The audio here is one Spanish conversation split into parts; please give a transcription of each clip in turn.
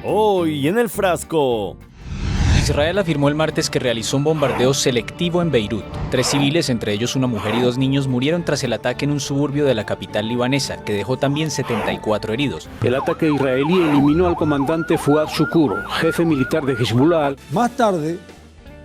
Hoy en el frasco. Israel afirmó el martes que realizó un bombardeo selectivo en Beirut. 3 civiles, entre ellos una mujer y 2 niños, murieron tras el ataque en un suburbio de la capital libanesa, que dejó también 74 heridos. El ataque israelí eliminó al comandante Fuad Shukur, jefe militar de Hezbollah. Más tarde,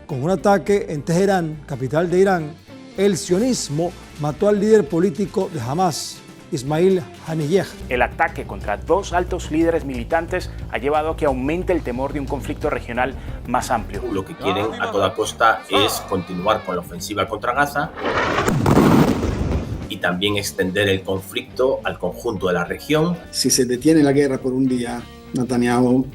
con un ataque en Teherán, capital de Irán, el sionismo mató al líder político de Hamas, Ismail Haniyeh. El ataque contra 2 altos líderes militantes ha llevado a que aumente el temor de un conflicto regional más amplio. Lo que quieren a toda costa es continuar con la ofensiva contra Gaza y también extender el conflicto al conjunto de la región. Si se detiene la guerra por un día, Netanyahu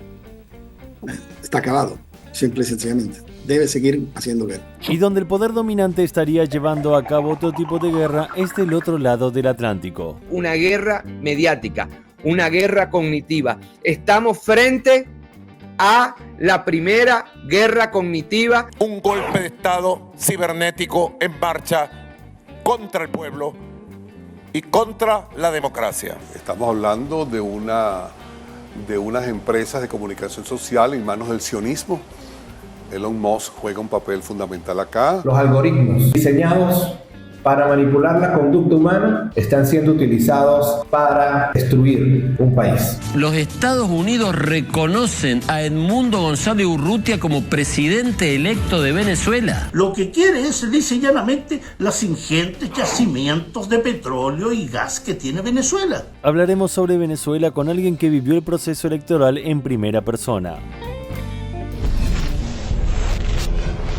está acabado, simple y sencillamente. Debe seguir haciendo guerra. Y donde el poder dominante estaría llevando a cabo otro tipo de guerra es del otro lado del Atlántico. Una guerra mediática, una guerra cognitiva. Estamos frente a la primera guerra cognitiva. Un golpe de Estado cibernético en marcha contra el pueblo y contra la democracia. Estamos hablando de unas empresas de comunicación social en manos del sionismo. Elon Musk juega un papel fundamental acá. Los algoritmos diseñados para manipular la conducta humana están siendo utilizados para destruir un país. Los Estados Unidos reconocen a Edmundo González Urrutia como presidente electo de Venezuela. Lo que quiere es lisa y llanamente los ingentes yacimientos de petróleo y gas que tiene Venezuela. Hablaremos sobre Venezuela con alguien que vivió el proceso electoral en primera persona.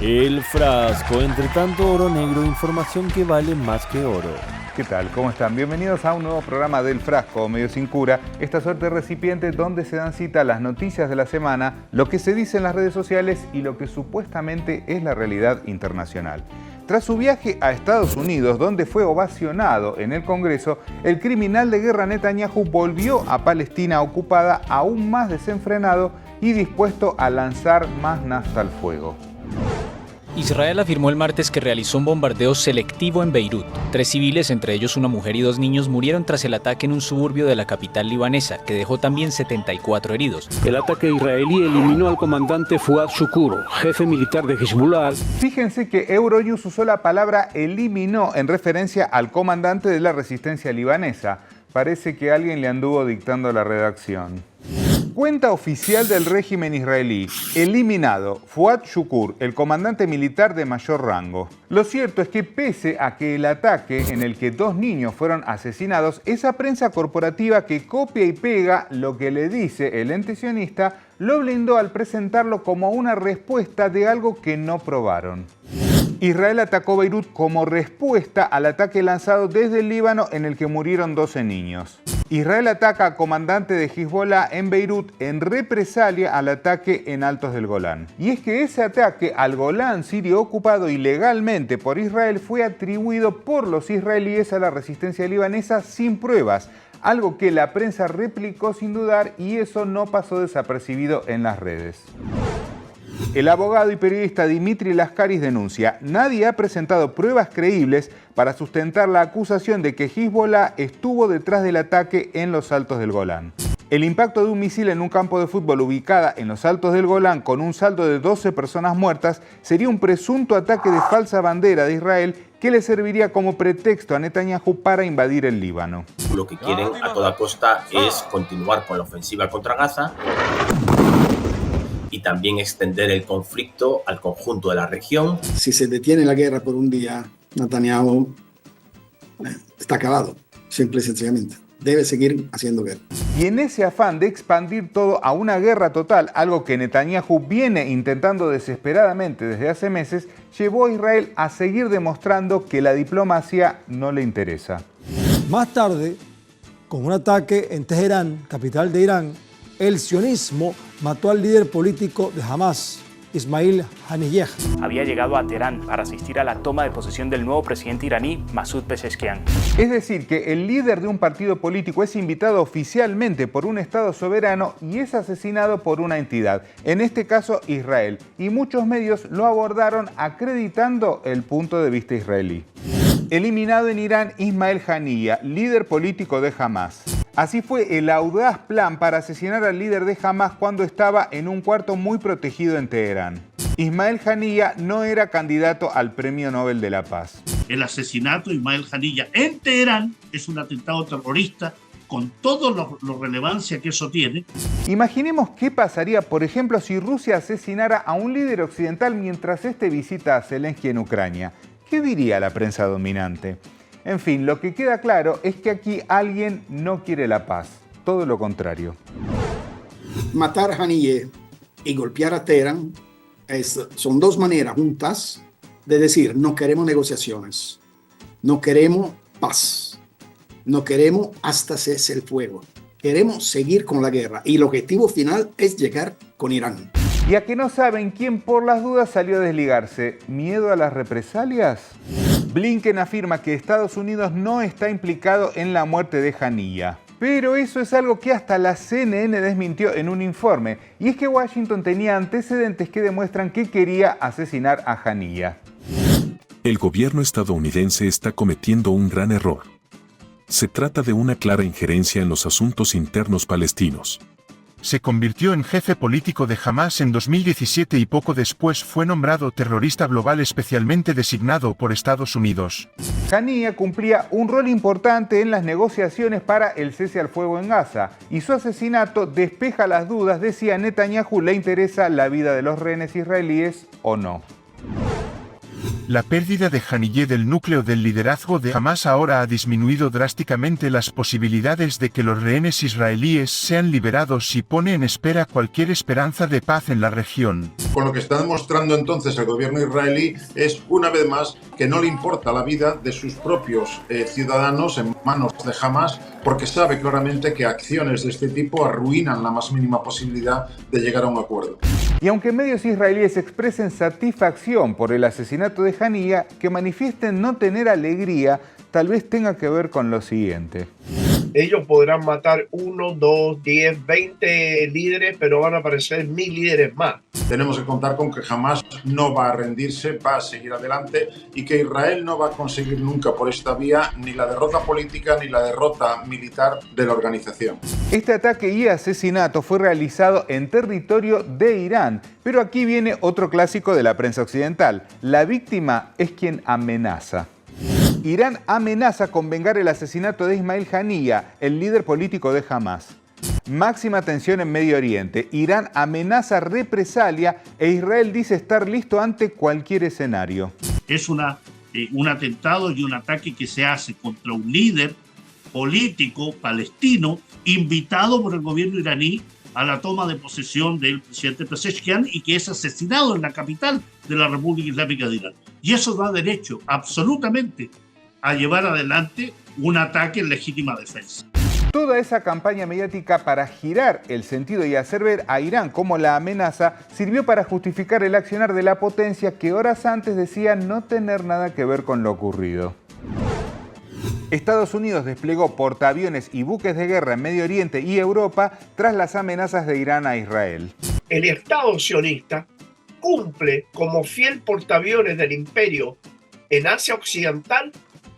El frasco, entre tanto oro negro, información que vale más que oro. ¿Qué tal? ¿Cómo están? Bienvenidos a un nuevo programa del Frasco, Medio Sin Cura, esta suerte de recipiente donde se dan cita las noticias de la semana, lo que se dice en las redes sociales y lo que supuestamente es la realidad internacional. Tras su viaje a Estados Unidos, donde fue ovacionado en el Congreso, el criminal de guerra Netanyahu volvió a Palestina ocupada aún más desenfrenado y dispuesto a lanzar más nafta al fuego. Israel afirmó el martes que realizó un bombardeo selectivo en Beirut. 3 civiles, entre ellos una mujer y 2 niños, murieron tras el ataque en un suburbio de la capital libanesa, que dejó también 74 heridos. El ataque israelí eliminó al comandante Fuad Shukur, jefe militar de Hezbollah. Fíjense que Euronews usó la palabra eliminó en referencia al comandante de la resistencia libanesa. Parece que alguien le anduvo dictando la redacción. Cuenta oficial del régimen israelí: eliminado Fuad Shukur, el comandante militar de mayor rango. Lo cierto es que pese a que el ataque en el que 2 niños fueron asesinados, esa prensa corporativa que copia y pega lo que le dice el ente sionista, lo blindó al presentarlo como una respuesta de algo que no probaron. Israel atacó Beirut como respuesta al ataque lanzado desde el Líbano en el que murieron 12 niños. Israel ataca a comandante de Hezbollah en Beirut en represalia al ataque en Altos del Golán. Y es que ese ataque al Golán sirio ocupado ilegalmente por Israel fue atribuido por los israelíes a la resistencia libanesa sin pruebas, algo que la prensa replicó sin dudar, y eso no pasó desapercibido en las redes. El abogado y periodista Dimitri Laskaris denuncia: nadie ha presentado pruebas creíbles para sustentar la acusación de que Hezbollah estuvo detrás del ataque en los Altos del Golán. El impacto de un misil en un campo de fútbol ubicada en los Altos del Golán con un saldo de 12 personas muertas sería un presunto ataque de falsa bandera de Israel que le serviría como pretexto a Netanyahu para invadir el Líbano. Lo que quieren a toda costa es continuar con la ofensiva contra Gaza y también extender el conflicto al conjunto de la región. Si se detiene la guerra por un día, Netanyahu está acabado, simple y sencillamente. Debe seguir haciendo guerra. Y en ese afán de expandir todo a una guerra total, algo que Netanyahu viene intentando desesperadamente desde hace meses, llevó a Israel a seguir demostrando que la diplomacia no le interesa. Más tarde, con un ataque en Teherán, capital de Irán, el sionismo mató al líder político de Hamas, Ismail Haniyeh. Había llegado a Teherán para asistir a la toma de posesión del nuevo presidente iraní, Masoud Pezeshkian. Es decir, que el líder de un partido político es invitado oficialmente por un Estado soberano y es asesinado por una entidad, en este caso Israel, y muchos medios lo abordaron acreditando el punto de vista israelí. Eliminado en Irán Ismail Haniyeh, líder político de Hamas. Así fue el audaz plan para asesinar al líder de Hamás cuando estaba en un cuarto muy protegido en Teherán. Ismail Haniyeh no era candidato al Premio Nobel de la Paz. El asesinato de Ismail Haniyeh en Teherán es un atentado terrorista con toda la relevancia que eso tiene. Imaginemos qué pasaría, por ejemplo, si Rusia asesinara a un líder occidental mientras este visita a Zelensky en Ucrania. ¿Qué diría la prensa dominante? En fin, lo que queda claro es que aquí alguien no quiere la paz, todo lo contrario. Matar a Haniyeh y golpear a Teherán son dos maneras juntas de decir: no queremos negociaciones, no queremos paz, no queremos hasta cese el fuego, queremos seguir con la guerra y el objetivo final es llegar con Irán. ¿Y a que no saben quién por las dudas salió a desligarse? ¿Miedo a las represalias? Blinken afirma que Estados Unidos no está implicado en la muerte de Haniyeh. Pero eso es algo que hasta la CNN desmintió en un informe. Y es que Washington tenía antecedentes que demuestran que quería asesinar a Haniyeh. El gobierno estadounidense está cometiendo un gran error. Se trata de una clara injerencia en los asuntos internos palestinos. Se convirtió en jefe político de Hamás en 2017 y poco después fue nombrado terrorista global especialmente designado por Estados Unidos. Haniyeh cumplía un rol importante en las negociaciones para el cese al fuego en Gaza y su asesinato despeja las dudas de si a Netanyahu le interesa la vida de los rehenes israelíes o no. La pérdida de Haniyeh del núcleo del liderazgo de Hamás ahora ha disminuido drásticamente las posibilidades de que los rehenes israelíes sean liberados y pone en espera cualquier esperanza de paz en la región. Con lo que está demostrando entonces el gobierno israelí es, una vez más, que no le importa la vida de sus propios ciudadanos en manos de Hamás, porque sabe claramente que acciones de este tipo arruinan la más mínima posibilidad de llegar a un acuerdo. Y aunque medios israelíes expresen satisfacción por el asesinato de Haniyeh, que manifiesten no tener alegría, tal vez tenga que ver con lo siguiente. Ellos podrán matar 1, 2, 10, 20 líderes, pero van a aparecer 1000 líderes más. Tenemos que contar con que Hamás no va a rendirse, va a seguir adelante y que Israel no va a conseguir nunca por esta vía ni la derrota política ni la derrota militar de la organización. Este ataque y asesinato fue realizado en territorio de Irán, pero aquí viene otro clásico de la prensa occidental. La víctima es quien amenaza. Irán amenaza con vengar el asesinato de Ismail Haniyeh, el líder político de Hamás. Máxima tensión en Medio Oriente. Irán amenaza represalia e Israel dice estar listo ante cualquier escenario. Es un atentado y un ataque que se hace contra un líder político palestino invitado por el gobierno iraní a la toma de posesión del presidente Pezeshkian y que es asesinado en la capital de la República Islámica de Irán. Y eso da derecho absolutamente a llevar adelante un ataque en legítima defensa. Toda esa campaña mediática para girar el sentido y hacer ver a Irán como la amenaza sirvió para justificar el accionar de la potencia que horas antes decía no tener nada que ver con lo ocurrido. Estados Unidos desplegó portaaviones y buques de guerra en Medio Oriente y Europa tras las amenazas de Irán a Israel. El Estado sionista cumple como fiel portaaviones del imperio en Asia Occidental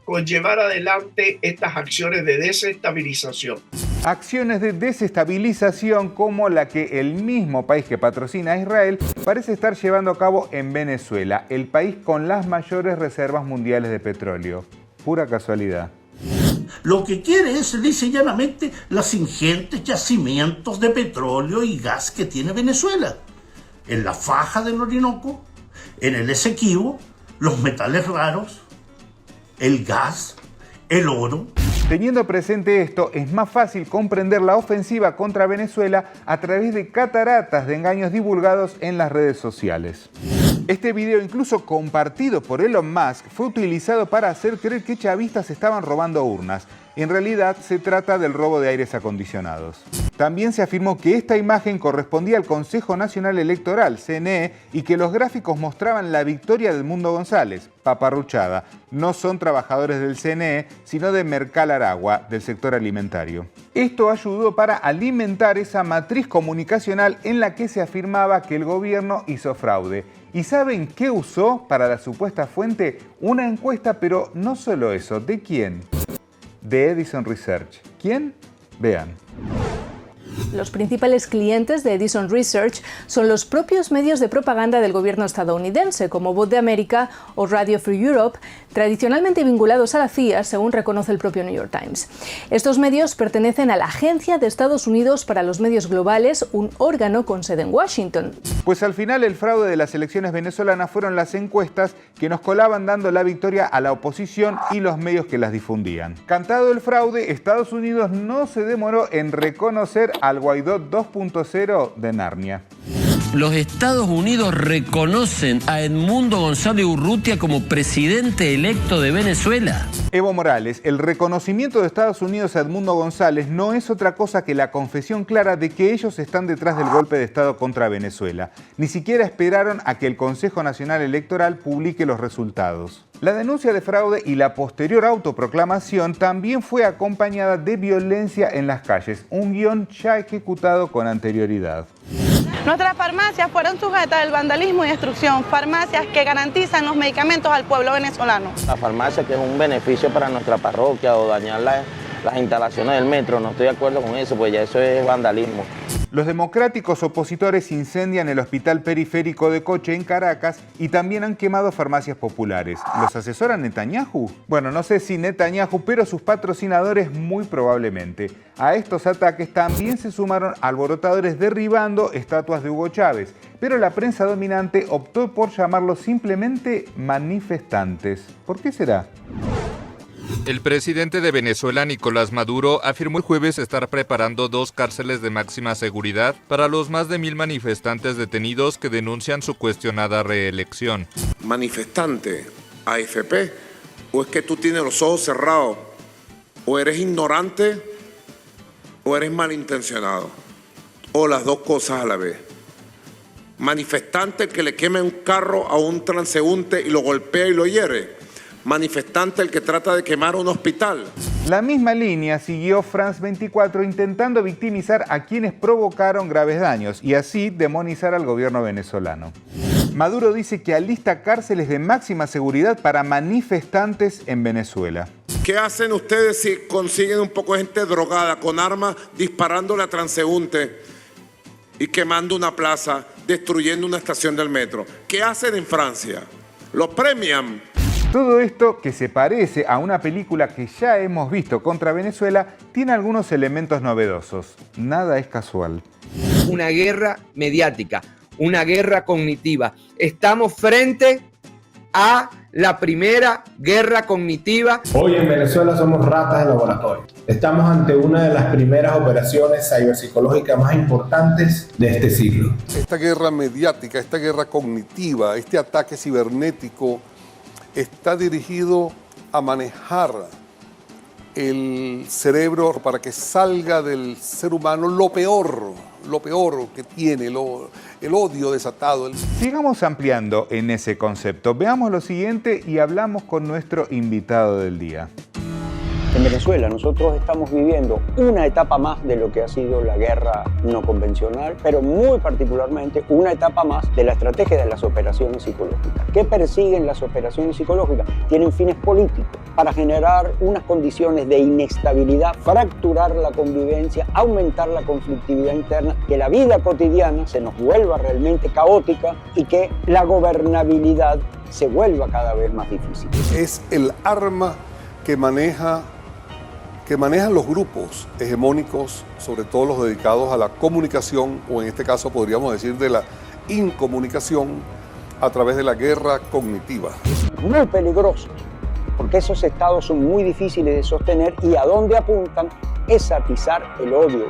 con llevar adelante estas acciones de desestabilización. Acciones de desestabilización como la que el mismo país que patrocina a Israel parece estar llevando a cabo en Venezuela, el país con las mayores reservas mundiales de petróleo. Pura casualidad. Lo que quiere es, lisa y llanamente, los ingentes yacimientos de petróleo y gas que tiene Venezuela. En la faja del Orinoco, en el Esequibo, los metales raros, el gas, el oro. Teniendo presente esto, es más fácil comprender la ofensiva contra Venezuela a través de cataratas de engaños divulgados en las redes sociales. Este video, incluso compartido por Elon Musk, fue utilizado para hacer creer que chavistas estaban robando urnas. En realidad, se trata del robo de aires acondicionados. También se afirmó que esta imagen correspondía al Consejo Nacional Electoral, CNE, y que los gráficos mostraban la victoria de Edmundo González, paparruchada. No son trabajadores del CNE, sino de Mercal Aragua, del sector alimentario. Esto ayudó para alimentar esa matriz comunicacional en la que se afirmaba que el gobierno hizo fraude. ¿Y saben qué usó para la supuesta fuente? Una encuesta, pero no solo eso. ¿De quién? De Edison Research. ¿Quién? Vean. Los principales clientes de Edison Research son los propios medios de propaganda del gobierno estadounidense, como Voz de América o Radio Free Europe, tradicionalmente vinculados a la CIA, según reconoce el propio New York Times. Estos medios pertenecen a la Agencia de Estados Unidos para los Medios Globales, un órgano con sede en Washington. Pues al final el fraude de las elecciones venezolanas fueron las encuestas que nos colaban dando la victoria a la oposición y los medios que las difundían. Cantado el fraude, Estados Unidos no se demoró en reconocer al Guaidó 2.0 de Narnia. Los Estados Unidos reconocen a Edmundo González Urrutia como presidente electo de Venezuela. Evo Morales, el reconocimiento de Estados Unidos a Edmundo González no es otra cosa que la confesión clara de que ellos están detrás del golpe de Estado contra Venezuela. Ni siquiera esperaron a que el Consejo Nacional Electoral publique los resultados. La denuncia de fraude y la posterior autoproclamación también fue acompañada de violencia en las calles, un guión ya ejecutado con anterioridad. Nuestras farmacias fueron sujetas al vandalismo y destrucción, farmacias que garantizan los medicamentos al pueblo venezolano. La farmacia que es un beneficio para nuestra parroquia o dañar las instalaciones del metro, no estoy de acuerdo con eso, pues ya eso es vandalismo. Los democráticos opositores incendian el hospital periférico de Coche en Caracas y también han quemado farmacias populares. ¿Los asesora Netanyahu? Bueno, no sé si Netanyahu, pero sus patrocinadores muy probablemente. A estos ataques también se sumaron alborotadores derribando estatuas de Hugo Chávez, pero la prensa dominante optó por llamarlos simplemente manifestantes. ¿Por qué será? El presidente de Venezuela, Nicolás Maduro, afirmó el jueves estar preparando 2 cárceles de máxima seguridad para los más de 1000 manifestantes detenidos que denuncian su cuestionada reelección. Manifestante, AFP, o es que tú tienes los ojos cerrados, o eres ignorante, o eres malintencionado, o las dos cosas a la vez. Manifestante que le queme un carro a un transeúnte y lo golpea y lo hiere. Manifestante el que trata de quemar un hospital. La misma línea siguió France 24 intentando victimizar a quienes provocaron graves daños y así demonizar al gobierno venezolano. Maduro dice que alista cárceles de máxima seguridad para manifestantes en Venezuela. ¿Qué hacen ustedes si consiguen un poco de gente drogada con armas disparándole a transeúnte y quemando una plaza, destruyendo una estación del metro? ¿Qué hacen en Francia? ¿Los premian? Todo esto, que se parece a una película que ya hemos visto contra Venezuela, tiene algunos elementos novedosos. Nada es casual. Una guerra mediática, una guerra cognitiva. Estamos frente a la primera guerra cognitiva. Hoy en Venezuela somos ratas de laboratorio. Estamos ante una de las primeras operaciones ciberpsicológicas más importantes de este siglo. Esta guerra mediática, esta guerra cognitiva, este ataque cibernético está dirigido a manejar el cerebro para que salga del ser humano lo peor que tiene, el odio desatado. Sigamos ampliando en ese concepto. Veamos lo siguiente y hablamos con nuestro invitado del día. En Venezuela nosotros estamos viviendo una etapa más de lo que ha sido la guerra no convencional, pero muy particularmente una etapa más de la estrategia de las operaciones psicológicas. ¿Qué persiguen las operaciones psicológicas? Tienen fines políticos para generar unas condiciones de inestabilidad, fracturar la convivencia, aumentar la conflictividad interna, que la vida cotidiana se nos vuelva realmente caótica y que la gobernabilidad se vuelva cada vez más difícil. Es el arma que manejan los grupos hegemónicos, sobre todo los dedicados a la comunicación, o en este caso podríamos decir de la incomunicación, a través de la guerra cognitiva. Muy peligroso, porque esos estados son muy difíciles de sostener y a dónde apuntan es atizar el odio.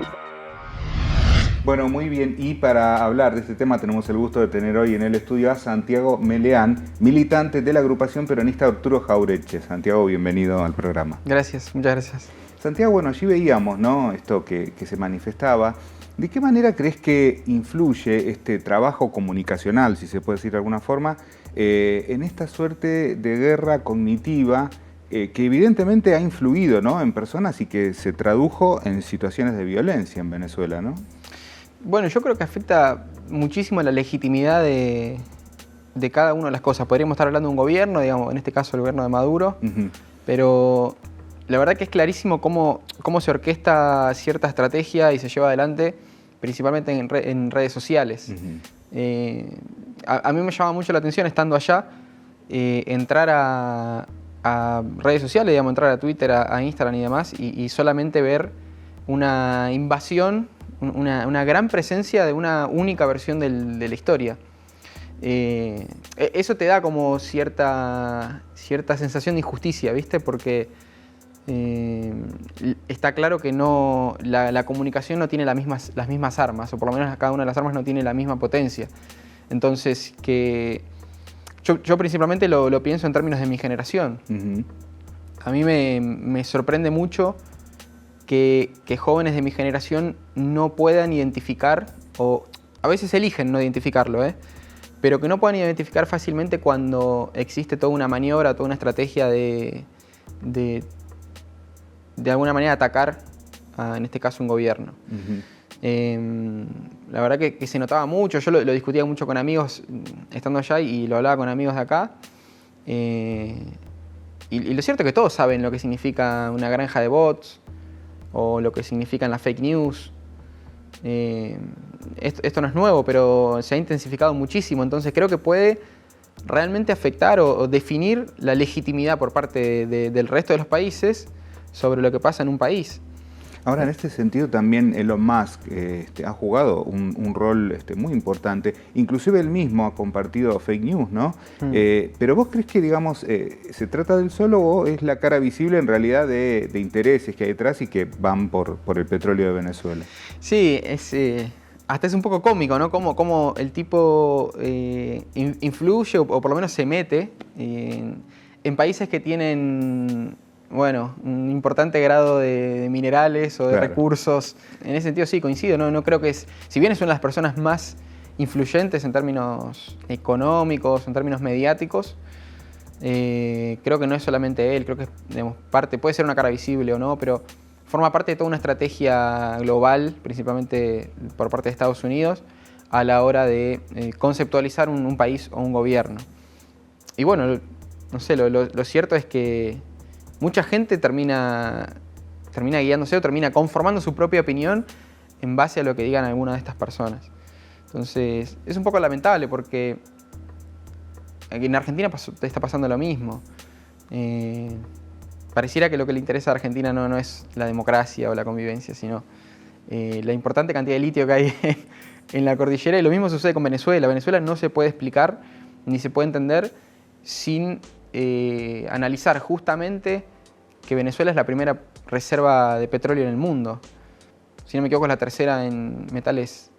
Bueno, muy bien, y para hablar de este tema tenemos el gusto de tener hoy en el estudio a Santiago Meleán, militante de la agrupación peronista Arturo Jauretche. Santiago, bienvenido al programa. Gracias, muchas gracias. Santiago, bueno, allí veíamos, ¿no?, esto que se manifestaba. ¿De qué manera crees que influye este trabajo comunicacional, si se puede decir de alguna forma, en esta suerte de guerra cognitiva que evidentemente ha influido, ¿no?, en personas y que se tradujo en situaciones de violencia en Venezuela, ¿no? Bueno, yo creo que afecta muchísimo la legitimidad de cada una de las cosas. Podríamos estar hablando de un gobierno, digamos, en este caso el gobierno de Maduro, pero la verdad que es clarísimo cómo se orquesta cierta estrategia y se lleva adelante, principalmente en redes sociales. A mí me llama mucho la atención, estando allá, entrar a redes sociales, digamos, entrar a Twitter, a Instagram y demás, y solamente ver una invasión, una gran presencia de una única versión de la historia. Eso te da como cierta sensación de injusticia, ¿viste? Porque está claro que la comunicación no tiene las mismas armas, o por lo menos cada una de las armas no tiene la misma potencia. Entonces, yo principalmente lo pienso en términos de mi generación. A mí me sorprende mucho que jóvenes de mi generación no puedan identificar, o a veces eligen no identificarlo, pero que no puedan identificar fácilmente cuando existe toda una maniobra, toda una estrategia de alguna manera atacar, en este caso, un gobierno. La verdad que se notaba mucho, yo lo discutía mucho con amigos estando allá y lo hablaba con amigos de acá. Y lo cierto es que todos saben lo que significa una granja de bots o lo que significan las fake news. Esto no es nuevo, pero se ha intensificado muchísimo, entonces creo que puede realmente afectar o definir la legitimidad por parte del resto de los países sobre lo que pasa en un país. Ahora, en este sentido también Elon Musk ha jugado un rol muy importante. Inclusive él mismo ha compartido fake news, ¿no? Pero ¿vos crees que, digamos, se trata del solo o es la cara visible en realidad de intereses que hay detrás y que van por el petróleo de Venezuela? Sí, hasta es un poco cómico, ¿no? Cómo el tipo influye o por lo menos se mete en países que tienen... bueno, un importante grado de minerales o de recursos. En ese sentido sí, coincido. No creo que si bien es una de las personas más influyentes en términos económicos, en términos mediáticos, creo que no es solamente él, creo que digamos, puede ser una cara visible o no, pero forma parte de toda una estrategia global, principalmente por parte de Estados Unidos, a la hora de conceptualizar un país o un gobierno. Y bueno, no sé, lo cierto es que mucha gente termina guiándose o termina conformando su propia opinión en base a lo que digan algunas de estas personas. Entonces, es un poco lamentable porque en Argentina está pasando lo mismo. Pareciera que lo que le interesa a Argentina no es la democracia o la convivencia, sino la importante cantidad de litio que hay en la cordillera. Y lo mismo sucede con Venezuela. Venezuela no se puede explicar ni se puede entender sin analizar justamente que Venezuela es la primera reserva de petróleo en el mundo. Si no me equivoco, es la tercera en metales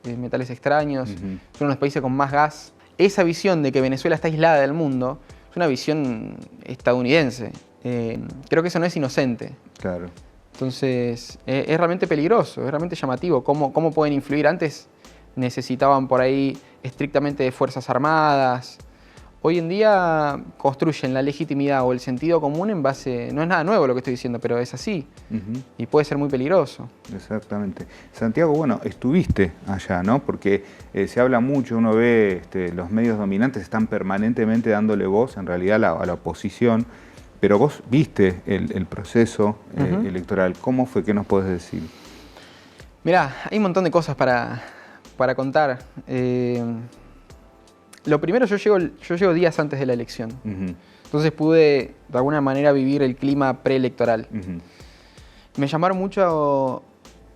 extraños. Es uno de los países con más gas. Esa visión de que Venezuela está aislada del mundo es una visión estadounidense. Creo que eso no es inocente. Claro. Entonces, es realmente peligroso, es realmente llamativo. ¿Cómo pueden influir? Antes necesitaban por ahí estrictamente de fuerzas armadas. Hoy en día construyen la legitimidad o el sentido común en base... No es nada nuevo lo que estoy diciendo, pero es así. Y puede ser muy peligroso. Exactamente. Santiago, bueno, estuviste allá, ¿no? Porque se habla mucho, uno ve los medios dominantes están permanentemente dándole voz en realidad a la oposición, pero vos viste el proceso electoral. ¿Cómo fue? ¿Qué nos podés decir? Mirá, hay un montón de cosas para contar. Lo primero, yo llego días antes de la elección. Entonces pude, de alguna manera, vivir el clima preelectoral. Me llamó mucho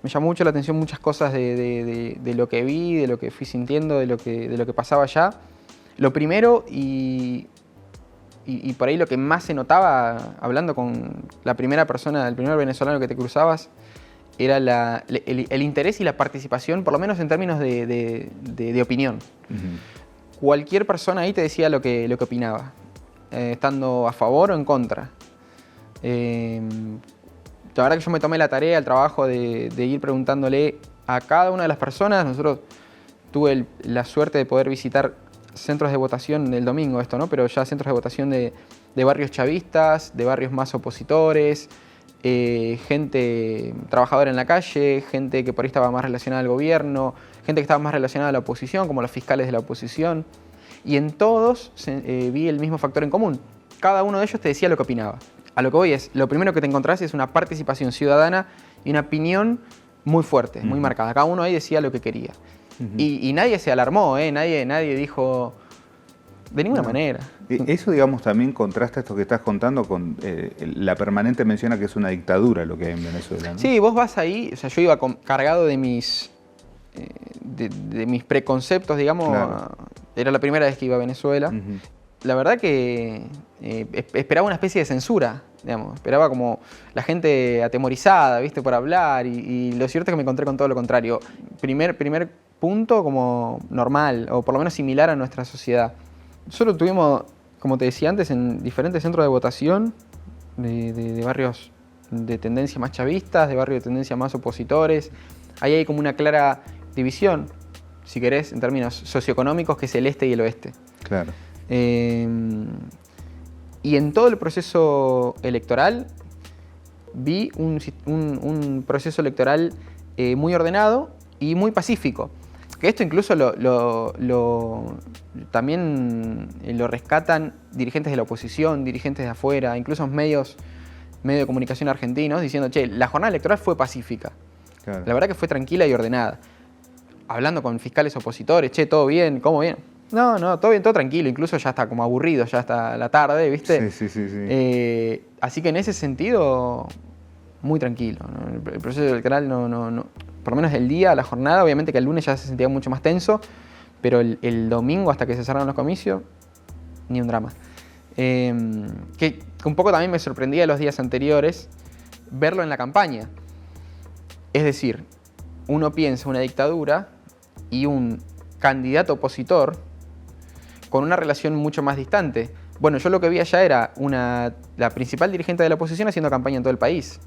la atención muchas cosas de lo que vi, de lo que fui sintiendo, de lo que pasaba allá. Lo primero, y por ahí lo que más se notaba, hablando con la primera persona, el primer venezolano que te cruzabas, era el interés y la participación, por lo menos en términos de opinión. Cualquier persona ahí te decía lo que opinaba, estando a favor o en contra. La verdad que yo me tomé la tarea, el trabajo de ir preguntándole a cada una de las personas. Nosotros tuve la suerte de poder visitar centros de votación el domingo, ¿no? Pero ya centros de votación de barrios chavistas, de barrios más opositores, gente trabajadora en la calle, gente que por ahí estaba más relacionada al gobierno, gente que estaba más relacionada a la oposición, como los fiscales de la oposición. Y en todos vi el mismo factor en común. Cada uno de ellos te decía lo que opinaba. a lo que voy es, lo primero que te encontrás es una participación ciudadana y una opinión muy fuerte, muy marcada. Cada uno ahí decía lo que quería. Y nadie se alarmó, nadie dijo de ninguna manera. Eso, digamos, también contrasta esto que estás contando con la permanente mención a que es una dictadura lo que hay en Venezuela, ¿no? Sí, vos vas ahí, o sea, yo iba cargado de mis preconceptos, digamos. Claro. Era la primera vez que iba a Venezuela. La verdad que esperaba una especie de censura, digamos. Esperaba como la gente atemorizada, ¿viste? Por hablar. Y lo cierto es que me encontré con todo lo contrario. Primer punto como normal, o por lo menos similar a nuestra sociedad. Solo tuvimos, como te decía antes, en diferentes centros de votación de barrios de tendencia más chavistas, de barrios de tendencia más opositores. Ahí hay como una clara división, si querés, en términos socioeconómicos, que es el este y el oeste. Claro. Y en todo el proceso electoral vi un proceso electoral muy ordenado y muy pacífico. Que esto incluso también lo rescatan dirigentes de la oposición, dirigentes de afuera, incluso medios de comunicación argentinos, diciendo, che, la jornada electoral fue pacífica. Claro. La verdad que fue tranquila y ordenada. Hablando con fiscales opositores, che, ¿todo bien? ¿Cómo bien? No, todo bien, todo tranquilo. Incluso ya está como aburrido, ya está la tarde, ¿viste? Sí. Así que en ese sentido, muy tranquilo, ¿no? El proceso electoral no, por lo menos el día, la jornada, obviamente que el lunes ya se sentía mucho más tenso, pero el domingo, hasta que se cerraron los comicios, ni un drama. Que un poco también me sorprendía de los días anteriores verlo en la campaña. Es decir, uno piensa una dictadura y un candidato opositor con una relación mucho más distante. Bueno, yo lo que vi allá era la principal dirigente de la oposición haciendo campaña en todo el país.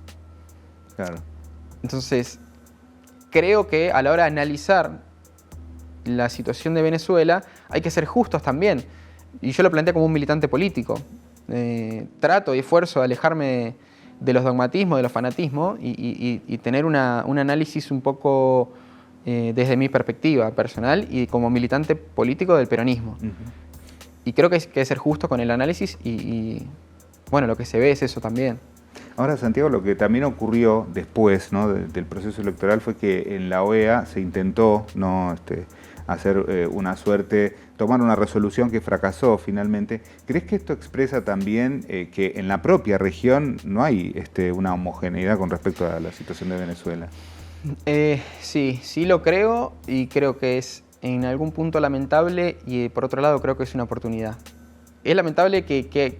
Claro. Entonces, creo que a la hora de analizar la situación de Venezuela hay que ser justos también. Y yo lo planteé como un militante político. Trato y esfuerzo de alejarme de los dogmatismos, de los fanatismos y tener un análisis un poco desde mi perspectiva personal y como militante político del peronismo. Y creo que hay que ser justo con el análisis y bueno, lo que se ve es eso también. Ahora, Santiago, lo que también ocurrió después, ¿no?, del proceso electoral fue que en la OEA se intentó, ¿no?, hacer una suerte, tomar una resolución que fracasó finalmente. ¿Crees que esto expresa también que en la propia región no hay una homogeneidad con respecto a la situación de Venezuela? Sí lo creo, y creo que es en algún punto lamentable, y por otro lado creo que es una oportunidad. Es lamentable que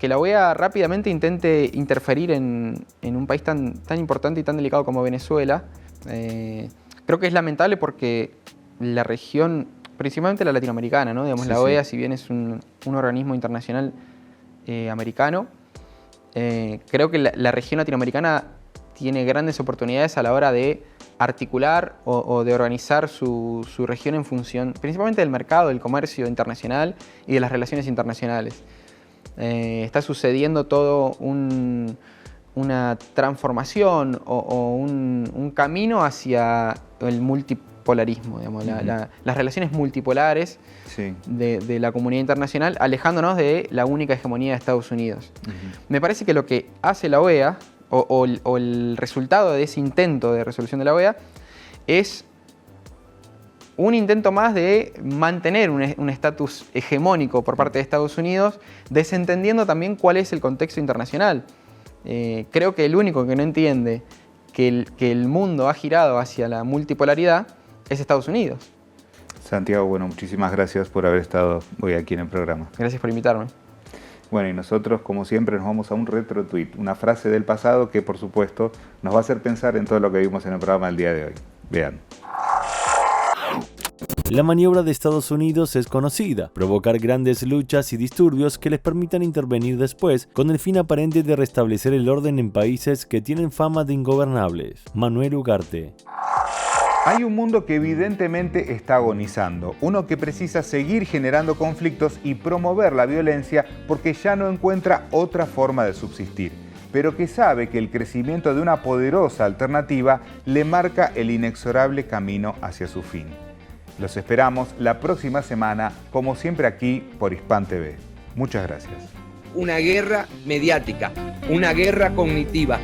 la OEA rápidamente intente interferir en un país tan importante y tan delicado como Venezuela. Creo que es lamentable porque la región, principalmente la latinoamericana, ¿no? Digamos, la OEA, si bien es un organismo internacional americano, creo que la región latinoamericana tiene grandes oportunidades a la hora de articular o de organizar su región en función principalmente del mercado, del comercio internacional y de las relaciones internacionales. Está sucediendo todo una transformación o un camino hacia el multipolarismo, digamos, las relaciones multipolares de la comunidad internacional, alejándonos de la única hegemonía de Estados Unidos. Me parece que lo que hace la OEA o el resultado de ese intento de resolución de la OEA es un intento más de mantener un estatus hegemónico por parte de Estados Unidos, desentendiendo también cuál es el contexto internacional. Creo que el único que no entiende que el mundo ha girado hacia la multipolaridad es Estados Unidos. Santiago, bueno, muchísimas gracias por haber estado hoy aquí en el programa. Gracias por invitarme. Bueno, y nosotros, como siempre, nos vamos a un retro tweet, una frase del pasado que, por supuesto, nos va a hacer pensar en todo lo que vimos en el programa del día de hoy. Vean. La maniobra de Estados Unidos es conocida: provocar grandes luchas y disturbios que les permitan intervenir después, con el fin aparente de restablecer el orden en países que tienen fama de ingobernables. Manuel Ugarte. Hay un mundo que evidentemente está agonizando, uno que precisa seguir generando conflictos y promover la violencia porque ya no encuentra otra forma de subsistir, pero que sabe que el crecimiento de una poderosa alternativa le marca el inexorable camino hacia su fin. Los esperamos la próxima semana, como siempre aquí por Hispan TV. Muchas gracias. una guerra mediática, una guerra cognitiva.